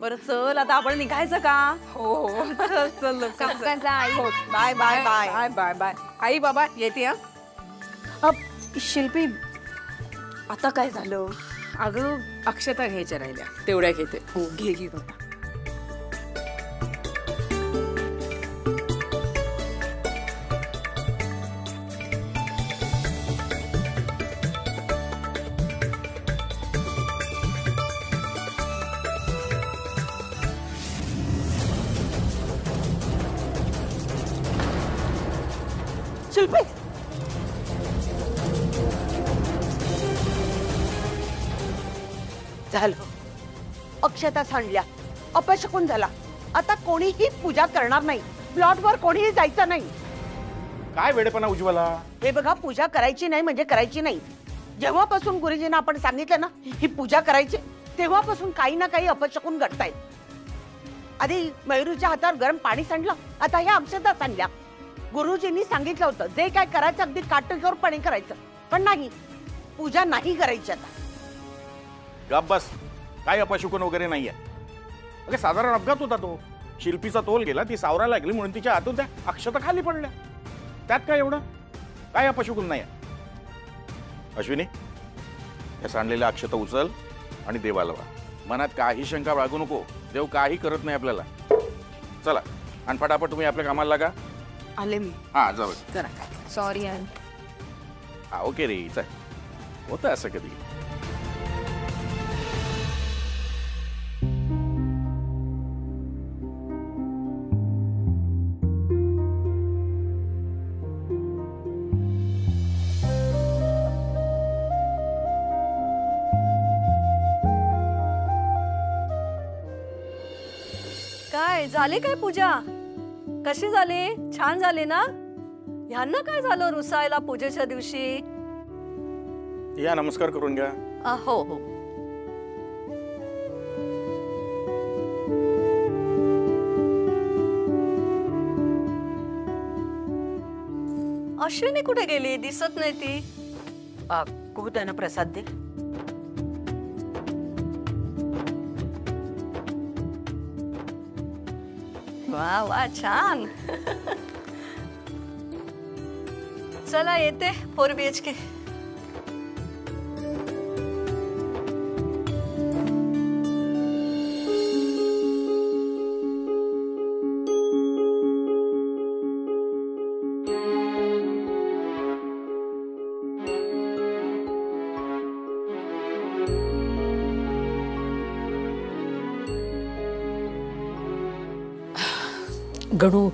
बरं चल आता आपण निघायचं का? हो हो चल चल लवकर जा. हो bye bye bye. Bye bye bye. आई बाबा येते हा. शिल्पी आता काय झालं? अगं अक्षता घ्यायच्या राहिल्या तेवढ्या घेते. हो घे घे बाबा. शिल्पी झालं. अक्षता सांडल्या, अपशकुन झाला. आता कोणीही पूजा करणार नाही. प्लॉटवर कोणीही जायचं नाही. काय वेडेपणा उज्ज्वला. हे बघा, पूजा करायची नाही म्हणजे करायची नाही. जेव्हापासून गुरुजींना आपण सांगितलं ना ही पूजा करायची, तेव्हापासून काही ना काही अपशकुन घडतायत. आधी मयुरीच्या हातावर गरम पाणी सांडलं, आता ह्या अक्षता सांडल्या. गुरुजींनी सांगितलं होतं जे काय करायचं अगदी काटेकोरपणे करायचं, पण नाही, पूजा नाही करायची आता. गप बस. काय अपशकुन वगैरे नाहीये. अगं साधारण अपघात होता तो. शिल्पीचा तोल गेला, ती सावरायला लागली म्हणून तिच्या हातून त्या अक्षता खाली पडल्या. त्यात काय एवढं? काय अपशकुन नाही. अश्विनी, या सांडलेल्या अक्षता उचल आणि देवाला वा. मनात काही शंका बाळगू नको. देव काही करत नाही आपल्याला. चला आणि फटाफट तुम्ही आपल्या कामाला लागा. आले मी. हा जाऊ. जरा सॉरी यार. हा ओके रे. चल, होतं असं कधी. काय झाली काय पूजा? कशी झाली? छान झाली ना? ह्यांना काय झालं रुसायला पूजेच्या दिवशी? या नमस्कार करून घ्या. हो हो. अश्विनी कुठे गेली? दिसत नाही ती. खूप त्यांना प्रसाद दे. वा वा छान. चला येते 4 BHK. गणू,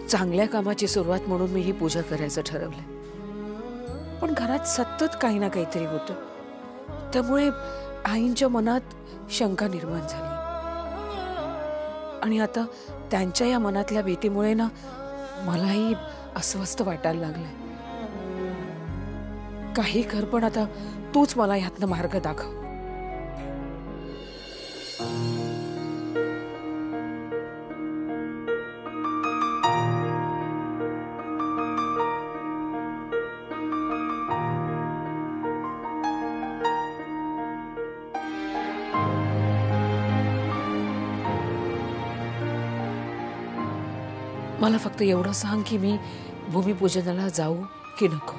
चांगल्या कामाची सुरुवात म्हणून मी ही पूजा करायचं ठरवलंय. पण घरात सतत काही ना काहीतरी होतं. त्यामुळे आईंच्या मनात शंका निर्माण झाली. आणि आता त्यांच्या या मनातल्या भीतीमुळे ना मलाही अस्वस्थ वाटायला लागलंय. काही कर, पण आता तूच मला ह्यातनं मार्ग दाखव. मला फक्त एवढं सांग की मी भूमिपूजनाला जाऊ की नको.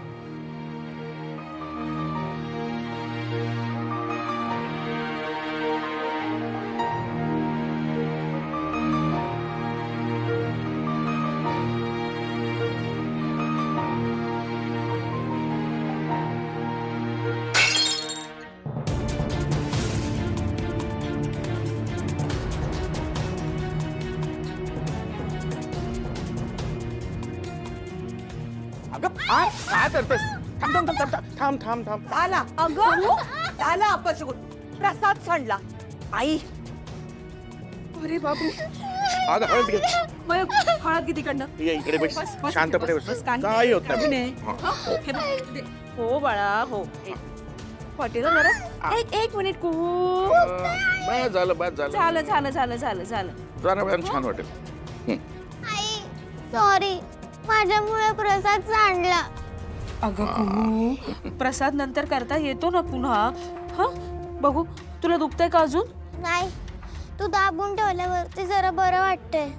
काय करतेस? थांब थांब थांब थांब थांब थांब. झाला अगं, झाला अपशकुन. प्रसाद सांडला. आई, अरे बाबू. अगं हळद घे. हळद किती कडनं? ये इकडे बस. शांतपणे बस. काय होत नाही. हो बाळा हो. पाटील जरा एक मिनिट कू. बस झालं, बस झालं. झालं झालं झालं झालं झालं. जरा वेळानं छान वाटेल. आई सॉरी, माझ्यामुळे प्रसाद सांडला. अगं कुमू, प्रसाद नंतर करता येतो ना पुन्हा. हा बघू, तुला दुखतंय का अजून? नाही, तू दाबून ठेवल्यावर ते जरा बरं वाटतंय.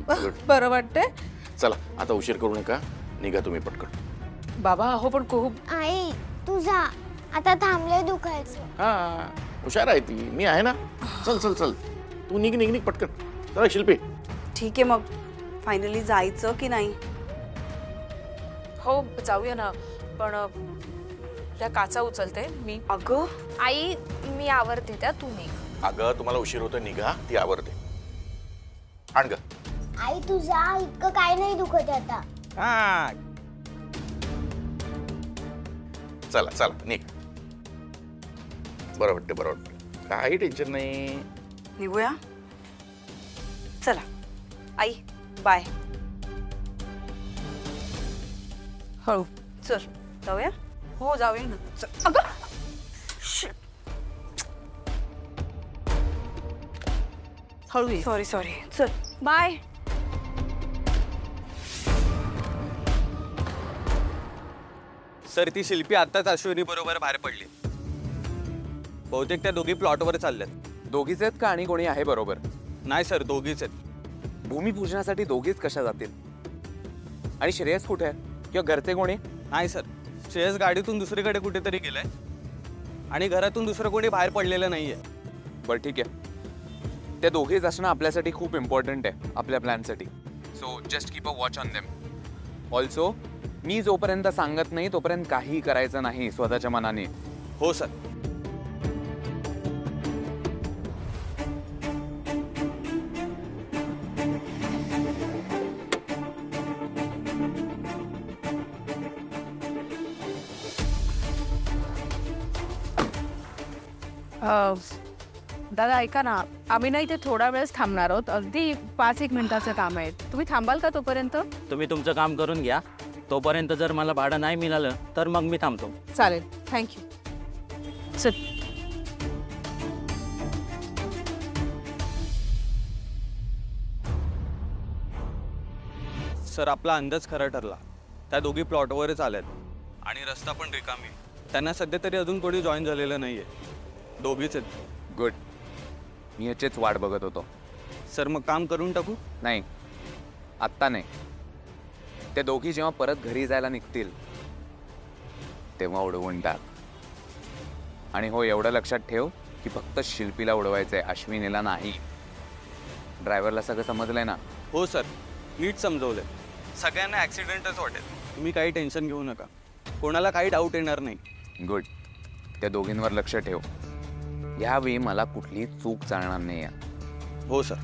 Good. बरं वाटतंय. चला आता उशीर करू नका, निघा तुम्ही पटकन. बाबा अहो पण खूप आई तू जा, आता थांबले दुखायचं. हा हुशार आहे ती, मी आहे ना. चल चल चल तू निघ निघ निघ पटकन. चला शिल्पी. ठीक आहे मग फायनली जायचं की नाही? हो जाऊया ना, पण त्या काचा उचलते मी. अगं आई मी आवरते त्या तू निघ. अगं तुम्हाला उशीर होतो, निघा. ती आवडते. आण ग. आई तू जा, इतकं काय नाही दुखत आता. हा चला चला निघ. बरं वाटतं बरं वाटतं, काही टेन्शन नाही. निघूया. चला आई बाय. हळू. चल जाऊया. हो जाऊया ना. चल. अगं हळू ये. Sorry sorry. चल बाय. सर ती शिल्पी आताच अश्विनी बरोबर बाहेर पडली. बहुतेक त्या दोघी प्लॉटवर चालल्यात. दोघीच आहेत का आणि कोणी आहे बरोबर? नाही सर दोघीच आहेत. भूमिपूजनासाठी दोघीच कशा जातील? आणि श्रेयस कुठे आहे किंवा घरचे कोणी? नाही सर, श्रेयस गाडीतून दुसरीकडे कुठेतरी गेलाय आणि घरातून दुसरं कोणी बाहेर पडलेलं नाहीये. बरं ठीक आहे, ते दोघेच असणं आपल्यासाठी खूप इम्पॉर्टंट आहे आपल्या प्लॅनसाठी. So just keep a watch on them. Also मी जोपर्यंत सांगत नाही तोपर्यंत काही करायचं नाही स्वतःच्या मनाने. हो सर. दादा ऐका ना, आम्ही ना इथे थोडा वेळच थांबणार आहोत. अगदी 5-1 मिनिटाचं काम आहे. तुम्ही थांबाल का तोपर्यंत? तुम्ही तुमचं काम करून घ्या. तोपर्यंत जर मला भाडं नाही मिळालं तर मग मी थांबतो. चालेल. थँक्यू. चल. सर आपला अंदाज खरा ठरला. त्या दोघी प्लॉटवरच आल्यात आणि रस्ता पण रिकामी. त्यांना सध्या तरी अजून कोणी जॉईन झालेलं नाहीये. दोघीच आहेत. गुड. मी याचीच वाट बघत होतो. सर मग काम करून टाकू? नाही आत्ता नाही. ते दोघी जेव्हा परत घरी जायला निघतील तेव्हा उडवून टाक. आणि हो एवढं लक्षात ठेव की फक्त शिल्पीला उडवायचंय, अश्विनीला नाही. ड्रायव्हरला सगळं समजलंय ना? हो सर, नीट समजवलंय. सगळ्यांना ॲक्सिडेंटच वाटेल. तुम्ही काही टेन्शन घेऊ नका, कोणाला काही डाऊट येणार नाही. गुड. त्या दोघींवर लक्ष ठेव. यावेळी मला कुठली चूक चालणार नाही. हो सर.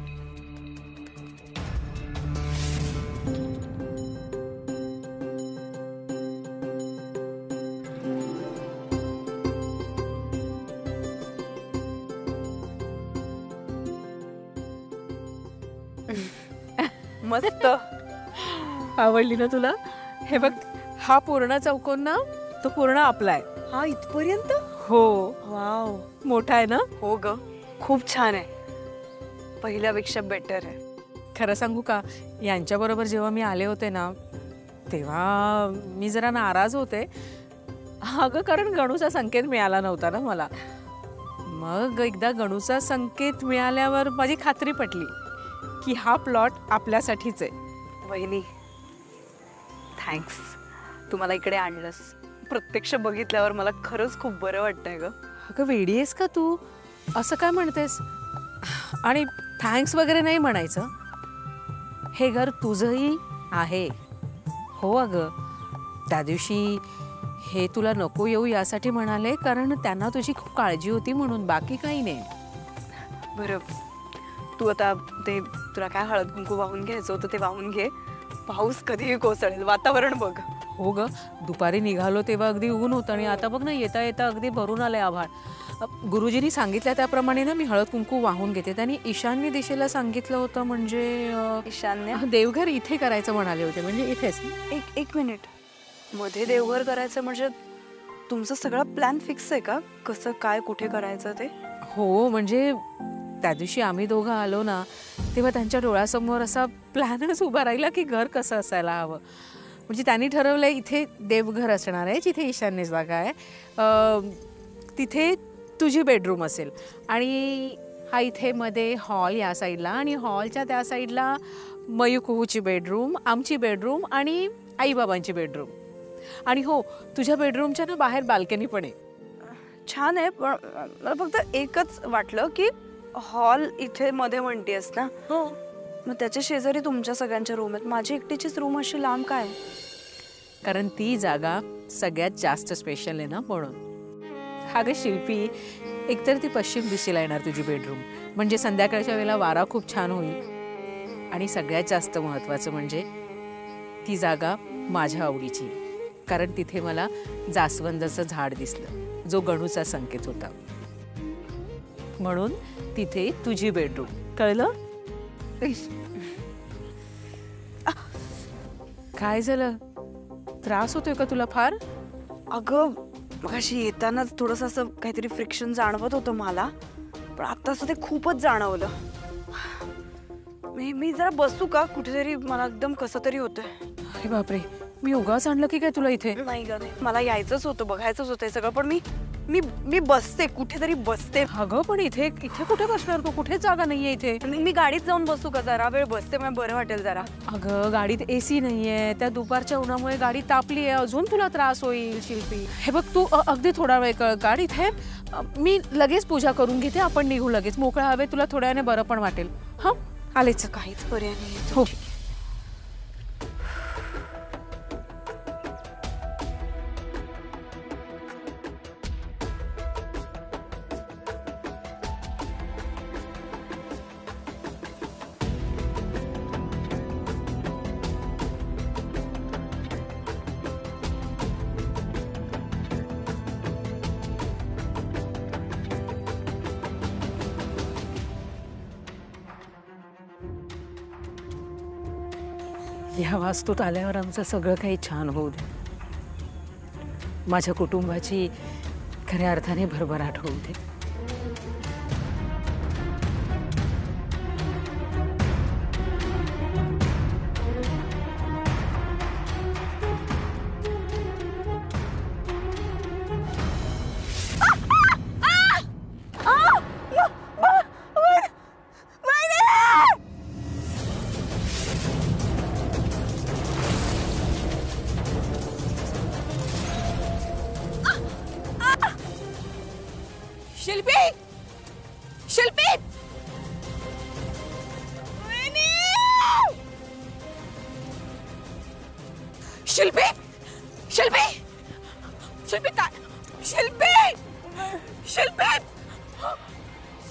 मस्त. आवडली ना तुला? हे बघ, हा पूर्ण चौकोन ना तो पूर्ण आपला आहे. हा इथपर्यंत? हो. वाव. मोठा आहे ना? हो ग, खूप छान आहे. पहिल्यापेक्षा बेटर आहे. खरं सांगू का, यांच्याबरोबर जेव्हा मी आले होते ना तेव्हा मी जरा नाराज होते. अगं कारण गणूचा संकेत मिळाला नव्हता ना मला. मग एकदा गणूचा संकेत मिळाल्यावर माझी खात्री पटली की हा प्लॉट आपल्यासाठीच आहे. वहिनी थँक्स, तू मला इकडे आणलंस. प्रत्यक्ष बघितल्यावर मला खरंच खूप बरं वाटतंय ग. अगं वेडी आहेस का तू? असं काय म्हणतेस? आणि थँक्स वगैरे नाही म्हणायचं. हे घर तुझंही आहे. हो अगं, त्या दिवशी हे तुला नको येऊ यासाठी म्हणाले कारण त्यांना तुझी खूप काळजी होती म्हणून, बाकी काही नाही. बरं, तू आता ते तुला काय हळद कुंकू वाहून घ्यायचं होतं ते वाहून घे. पाऊस कधीही कोसळेल, वातावरण बघ. हो ग, दुपारी निघालो तेव्हा अगदी ऊन होतं आणि आता बघ ना येता येता अगदी भरून आलंय आभाळ. गुरुजींनी सांगितल्या त्याप्रमाणे ना मी हळद कुंकू वाहून घेते. त्यांनी ईशान्य दिशेला सांगितलं होतं. म्हणजे ईशान्य देवघर इथे करायचं म्हणाले होते, म्हणजे इथेच. एक मिनिट, मध्ये देवघर करायचं म्हणजे तुमचं सगळं प्लॅन फिक्स आहे का? कसं काय कुठे करायचं ते? हो, म्हणजे त्या दिवशी आम्ही दोघं आलो ना तेव्हा त्यांच्या डोळ्यासमोर असा प्लॅनच उभा राहिला की घर कसं असायला हवं. म्हणजे त्यांनी ठरवलं इथे देवघर असणार आहे, जिथे ईशान्य जागा आहे, तिथे तुझी बेडरूम असेल आणि हा इथे मध्ये हॉल या साईडला आणि हॉलच्या त्या साईडला मयूकुहूची बेडरूम, आमची बेडरूम आणि आईबाबांची बेडरूम. आणि हो, तुझ्या बेडरूमच्या ना बाहेर बाल्कनी पण आहे. छान आहे, पण मला फक्त एकच वाटलं की हॉल इथे मध्ये म्हणतेस ना, हो, मग त्याच्या शेजारी तुमच्या सगळ्यांच्या रूम आहेत, माझी एकटीचीच रूम अशी लांब काय? कारण ती जागा सगळ्यात जास्त स्पेशल आहे ना म्हणून. हा ग शिल्पी, एकतर ती पश्चिम दिशेला येणार तुझी बेडरूम, म्हणजे संध्याकाळच्या वेळेला वारा खूप छान होईल. आणि सगळ्यात जास्त महत्त्वाचं म्हणजे ती जागा माझ्या आवडीची, कारण तिथे मला जास्वंदाचं झाड दिसलं, जो गणूचा संकेत होता. म्हणून तिथे तुझी बेडरूम. कळलं? काय झालं? त्रास होतोय का तुला फार? अगं मगाशी येतानाच थोडंसं असं काहीतरी फ्रिक्शन जाणवत होतं मला, पण आता असं ते खूपच जाणवलं. मी जरा बसू का कुठेतरी? मला एकदम कसं तरी होतंय. अरे बापरे, मी उगाच आणलं की काय तुला इथे? नाही ग, नाही, मला यायचंच होतं, बघायचंच होतं हे सगळं, पण मी बसते कुठेतरी बसते. अगं पण इथे कुठे बसणार तू? कुठेच जागा नाहीये इथे. मी गाडीत जाऊन बसू का? जरा वेळ बसते, मला बरं वाटेल जरा. अगं गाडीत एसी नाहीये, त्या दुपारच्या उन्हामुळे गाडी तापली आहे, अजून तुला त्रास होईल शिल्पी. हे बघ, तू अगदी थोडा वेळ गाडीत आहे, मी लगेच पूजा करून घेते, आपण निघू लगेच. मोकळ्या हवे, तुला थोड्याने बरं पण वाटेल. हा, आलेच. काहीच पर्याय नाही. हो. ह्या वास्तूत आल्यावर आमचं सगळं काही छान होऊ दे. माझ्या कुटुंबाची खऱ्या अर्थाने भरभराट होऊ दे. शिल्पी, शिल्पी, शिल्पी, शिल्पी, शिल्पी काय? शिल्पी, शिल्पी,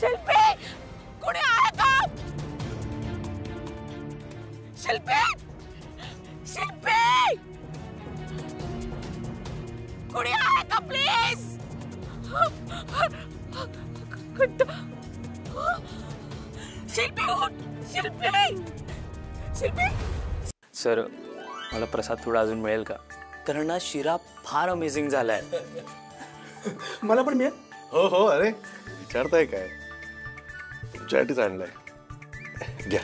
शिल्पी, कोणी आहे का? शिल्पी, शिल्पी, कोणी आहे का please? Shilpi, Shilpi, Shilpi. Sir, मला प्रसाद थोडा अजून मिळेल का? कारण ना शिरा फार अमेझिंग झालाय. मला पण मिळेल. हो हो, अरे विचारताय काय, तुमच्यासाठीच आणलाय, घ्या.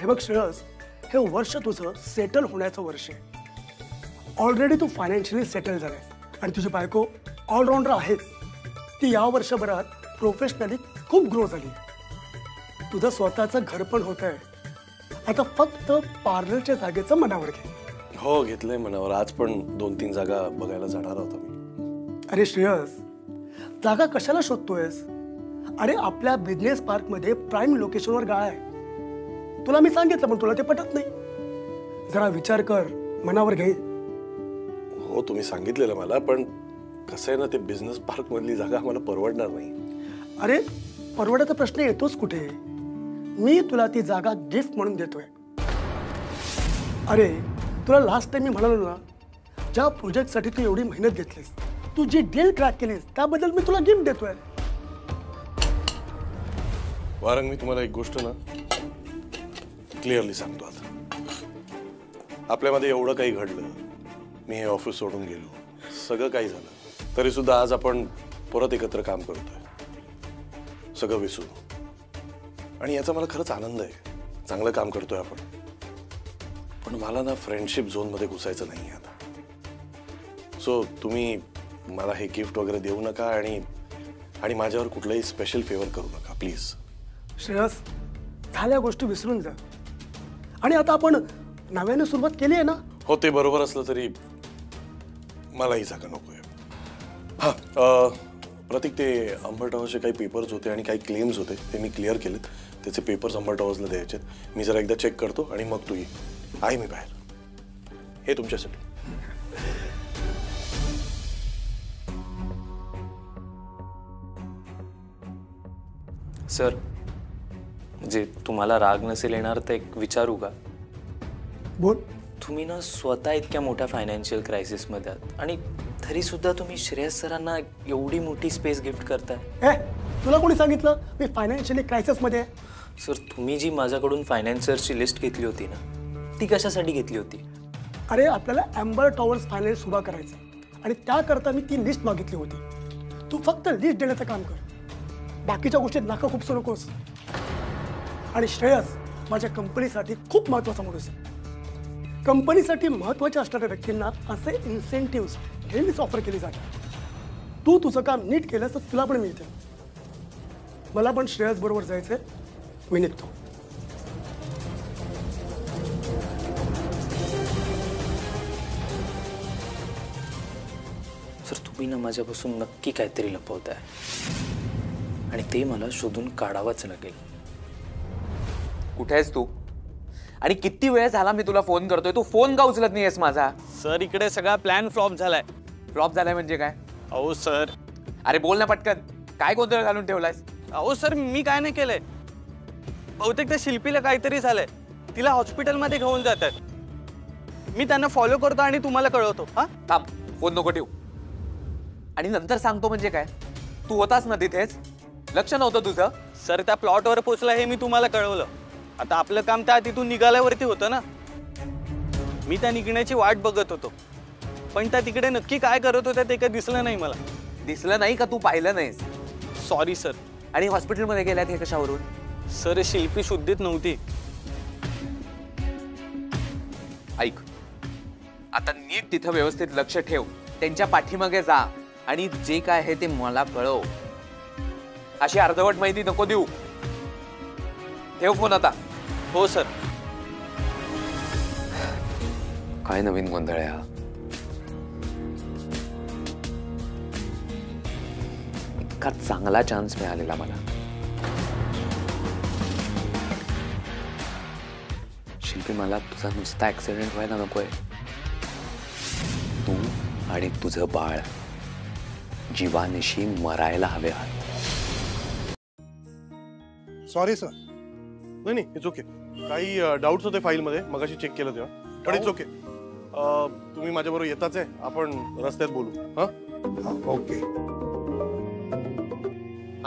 हे बघ श्रेयस, हे वर्ष तुझं सेटल होण्याचं वर्ष आहे. ऑलरेडी तू फायनान्शियली सेटल झालाय आणि तुझी बायको ऑलराऊंडर आहेच. ती या वर्षभरात प्रोफेशनली खूप ग्रो झाली. तुझं स्वतःचं घर पण होत आहे. आता फक्त पार्लरच्या जागेचं मनावर घे. हो, घेतलंय मनावर. आज पण 2-3 जागा बघायला जाणार होता मी. अरे श्रेयस, जागा कशाला शोधतोयस? अरे आपल्या बिझनेस पार्क मध्ये प्राईम लोकेशनवर गाळा आहे. तुला मी सांगितलं पण तुला ते पटत नाही. जरा विचार कर, मनावर घे. हो, तुम्ही सांगितलेलं मला, पण कसं आहे ना, ते बिझनेस पार्क मधली जागा आम्हाला परवडणार नाही. अरे परवडायचा प्रश्न येतोच कुठे? मी तुला ती जागा गिफ्ट म्हणून देतोय. अरे तुला लास्ट टाइम मी म्हणालो ना, ज्या प्रोजेक्टसाठी तू एवढी मेहनत घेतलीस, तू जी डील क्रॅक केलीस, त्याबद्दल मी तुला गिफ्ट देतोय. वारंग, मी तुम्हाला एक गोष्ट ना क्लिअरली सांगतो. आता आपल्यामध्ये एवढं काही घडलं, मी हे ऑफिस सोडून गेलो, सगळं काही झालं, तरी सुद्धा आज आपण परत एकत्र काम करतोय, सगळं विसरून. आणि याचा मला खरंच आनंद आहे. चांगलं काम करतोय आपण. पण मला ना फ्रेंडशिप झोन मध्ये घुसायचं नाही आता. सो तुम्ही मला हे गिफ्ट वगैरे देऊ नका आणि माझ्यावर कुठलाही स्पेशल फेवर करू नका प्लीज. श्रेयस, झाल्या गोष्टी विसरून जा. आणि आता आपण नव्याने सुरुवात केली आहे ना. हो, ते बरोबर असलं तरी मलाही जागा नकोय. हा, प्रतीक, ते अंबर टॉवर्सचे काही पेपर्स होते आणि काही क्लेम्स होते, ते मी क्लिअर केलेत. त्याचे पेपर्स अंबर टॉवर्सला द्यायचे. मी जरा एकदा चेक करतो आणि मग तू ये. आहे मी बाहेर. हे तुमच्यासाठी. सर, जे तुम्हाला राग नसेल येणार तर एक विचारू का? बोल. तुम्ही ना स्वतः इतक्या मोठ्या फायनान्शियल क्रायसिसमध्ये आहात आणि तरी सुद्धा तुम्ही श्रेयस सरांना एवढी मोठी स्पेस गिफ्ट करताय. तुला कोणी सांगितलं मी फायनान्शियली क्रायसिसमध्ये आहे? सर, तुम्ही जी माझ्याकडून फायनान्सर्सची लिस्ट घेतली होती ना, ती कशासाठी घेतली होती? अरे, आपल्याला अँबर टॉवर्स फायनान्स उभा करायचं आणि त्याकरता मी ती लिस्ट मागितली होती. तू फक्त लिस्ट देण्याचं काम कर, बाकीच्या गोष्टीत नाका खूपसू नकोस. आणि श्रेयस माझ्या कंपनीसाठी खूप महत्त्वाचा माणूस आहे. कंपनीसाठी महत्त्वाच्या असणाऱ्या व्यक्तींना असे इन्सेंटिव्ह नेहमीच ऑफर केले जातात. तू तुझं काम नीट केलंस तर तुला पण मिळते. मला पण श्रेयस बरोबर जायचंय. मी निघतो. सर, तुम्ही ना माझ्यापासून नक्की काहीतरी लपवताय आणि ते मला शोधून काढावंच लागेल. कुठे आहेस तू? आणि किती वेळ झाला मी तुला फोन करतोय, तू फोन का उचलत नाहीयेस माझा? सर, इकडे सगळा प्लॅन फ्लॉप झालाय. फ्लॉप झालाय म्हणजे काय? अहो सर. अरे बोल ना पटकन, काय गोंधळ घालून ठेवलायस? अहो सर, मी काय नाही केलंय. बहुतेक त्या शिल्पीला काहीतरी झालंय. तिला हॉस्पिटलमध्ये घेऊन जातात. मी त्यांना फॉलो करतो आणि तुम्हाला कळवतो. हा, थांब, फोन नको ठेवू. आणि नंतर सांगतो म्हणजे काय? तू होतास ना तिथेच? लक्ष नव्हतं तुझं? सर, त्या प्लॉटवर पोहोचला हे मी तुम्हाला कळवलं. आता आपलं काम त्या तिथून निघाल्यावरती होतं ना. मी त्या निघण्याची वाट बघत होतो, पण त्या तिकडे नक्की काय करत होत्या ते काही दिसलं नाही मला. दिसलं नाही का? तू पाहिलं नाहीस? Sorry sir. आणि हॉस्पिटलमध्ये गेल्यात हे कशावरून? सर, शिल्पी शुद्धीत नव्हती. ऐक, आता नीट तिथं व्यवस्थित लक्ष ठेव, त्यांच्या पाठीमागे जा आणि जे काय आहे ते मला कळव. अशी अर्धवट माहिती नको देऊ. ठेव फोन आता. हो सर. काय नवीन गोंधळ आहे हा? इतका चांगला चान्स मिळालेला मला. शिल्पी, मला तुझा नुसता ऍक्सिडेंट व्हायला नकोय. तू आणि तुझं बाळ जीवानिशी मरायला हवे आहात. Sorry sir. नाही, इट्स ओके. काही डाऊट्स होते फाईलमध्ये, मगाशी चेक केलं तेव्हा, पण इट्स ओके. तुम्ही माझ्याबरोबर येताच आहे, आपण रस्त्यात बोलू. हा, ओके.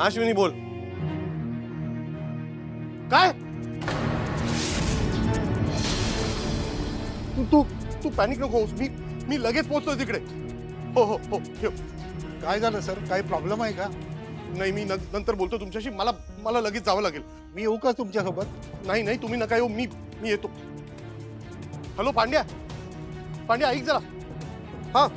अश्विनी, बोल. काय? तू तू पॅनिक नको होऊस. मी लगेच पोहोचतोय तिकडे. हो हो हो, ठेव. काय झालं सर? काही प्रॉब्लेम आहे का? नाही, मी नंतर बोलतो तुमच्याशी. मला लगेच जावं लागेल. मी येऊ का तुमच्यासोबत? नाही नाही, तुम्ही नका येऊ. मी येतो. हॅलो पांड्या, पांड्या ऐक जरा. हा,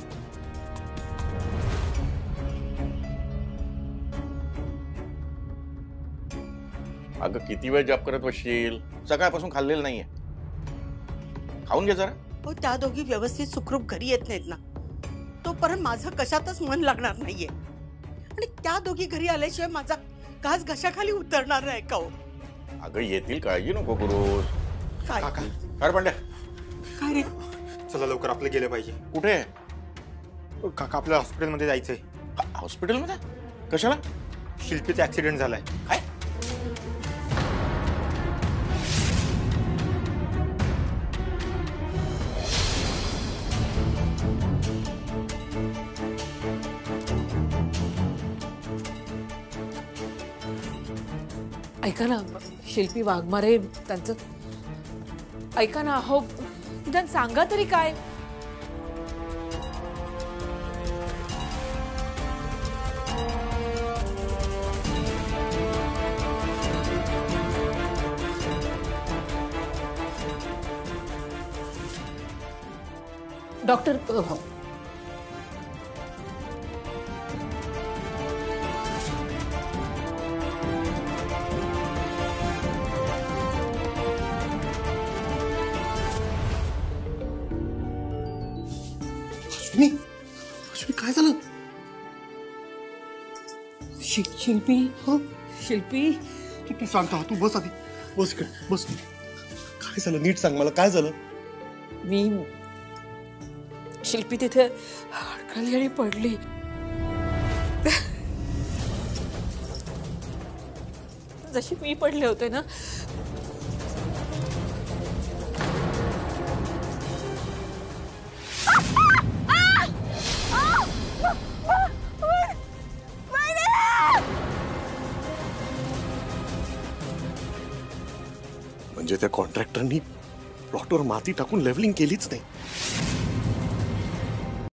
अगं किती वेळ जॉब करत बसशील? सकाळपासून खाल्लेलं नाहीये. खाऊन घे जरा. हो, त्या दोघी व्यवस्थित सुखरूप घरी येत नाहीत ना, तोपर्यंत माझं कशातच मन लागणार नाहीये. आणि त्या दोघी घरी आल्याशिवाय माझा घास घशाखाली उतरणार नाही का? हो अगं येतील, काळजी नको करूस. काय काय पांड्या? काय रे? चला लवकर, आपले गेले पाहिजे. कुठे? काका, आपल्या हॉस्पिटलमध्ये जायचंय. हॉस्पिटलमध्ये? कशाला? शिल्पीचा ऍक्सिडेंट झालाय. काय? ऐका ना, शिल्पी वाघमारे त्यांचं ऐका ना. हो, निदान सांगा तरी काय. डॉक्टर, अश्विनी काय झालं? शिल्पी हो शिल्पी तू सांग तू बस आधी, बस इकडे बस. काय झालं नीट सांग मला, काय झालं? मी शिल्पी तिथे अडकली आणि पडली. जशी मी पडले होते ना म्हणजे त्या कॉन्ट्रॅक्टरनी प्लॉटवर माती टाकून लेव्हलिंग केलीच नाही.